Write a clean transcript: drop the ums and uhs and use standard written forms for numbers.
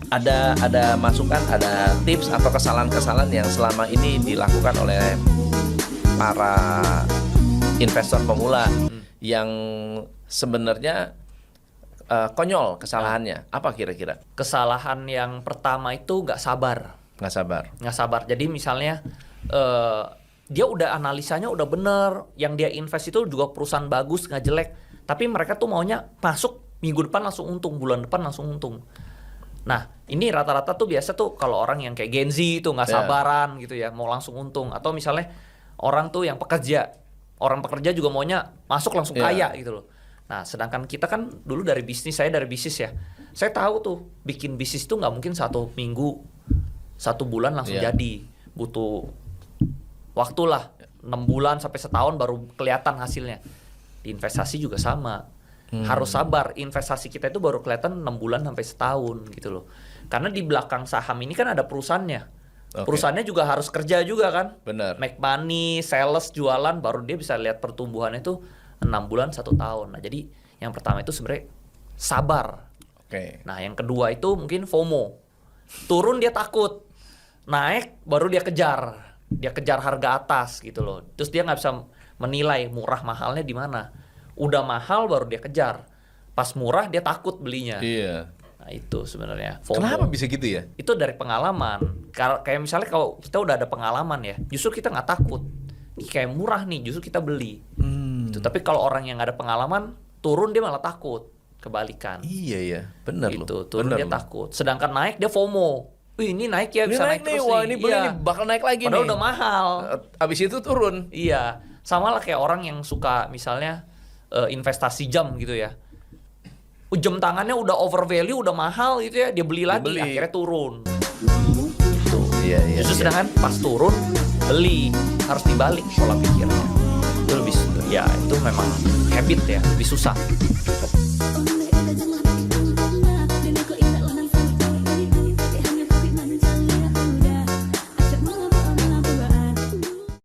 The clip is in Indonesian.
Ada masukan, ada tips atau kesalahan-kesalahan yang selama ini dilakukan oleh para investor pemula yang sebenarnya konyol kesalahannya? Apa kira-kira? Kesalahan yang pertama itu nggak sabar. Nggak sabar. Jadi misalnya dia udah analisanya udah bener, yang dia invest itu juga perusahaan bagus nggak jelek, tapi mereka tuh maunya masuk minggu depan langsung untung, bulan depan langsung untung. Nah ini rata-rata tuh biasa tuh kalau orang yang kayak Gen Z itu nggak sabaran gitu ya, mau langsung untung. Atau misalnya orang tuh yang orang pekerja juga maunya masuk langsung kaya gitu loh. Nah sedangkan kita kan dulu saya dari bisnis ya, saya tahu tuh bikin bisnis tuh nggak mungkin 1 minggu 1 bulan langsung jadi, butuh waktu lah 6 bulan sampai setahun baru kelihatan hasilnya. Di investasi juga sama. Harus sabar, investasi kita itu baru kelihatan 6 bulan sampai setahun gitu loh. Karena di belakang saham ini kan ada perusahaannya. Perusahaannya juga harus kerja juga kan. Benar. Make money, sales, jualan, baru dia bisa lihat pertumbuhannya itu 6 bulan 1 tahun. Nah jadi yang pertama itu sebenarnya sabar. Nah yang kedua itu mungkin FOMO. Turun dia takut, naik baru dia kejar harga atas gitu loh. Terus dia nggak bisa menilai murah mahalnya di mana. Udah mahal baru dia kejar, pas murah dia takut belinya. Iya. Nah itu sebenarnya FOMO. Kenapa bisa gitu ya? Itu dari pengalaman. Kayak misalnya kalau kita udah ada pengalaman ya, justru kita nggak takut. Ini kayak murah nih, justru kita beli. Gitu. Tapi kalau orang yang nggak ada pengalaman, turun dia malah takut. Kebalikan. Iya, benar loh. Gitu, turun dia takut. Sedangkan naik dia FOMO. Wih ini naik ya, bisa naik terus nih. nih. Ini beli nih, bakal naik lagi. Padahal nih. udah mahal. Abis itu turun. Iya, sama lah kayak orang yang suka misalnya investasi jam gitu ya. Jam tangannya udah over value, udah mahal gitu ya, dia beli lagi, akhirnya turun. Gitu. Iya. Justru sedangkan pas turun beli, harus dibalik pola pikirnya. Itu lebih, ya itu memang habit ya, lebih susah.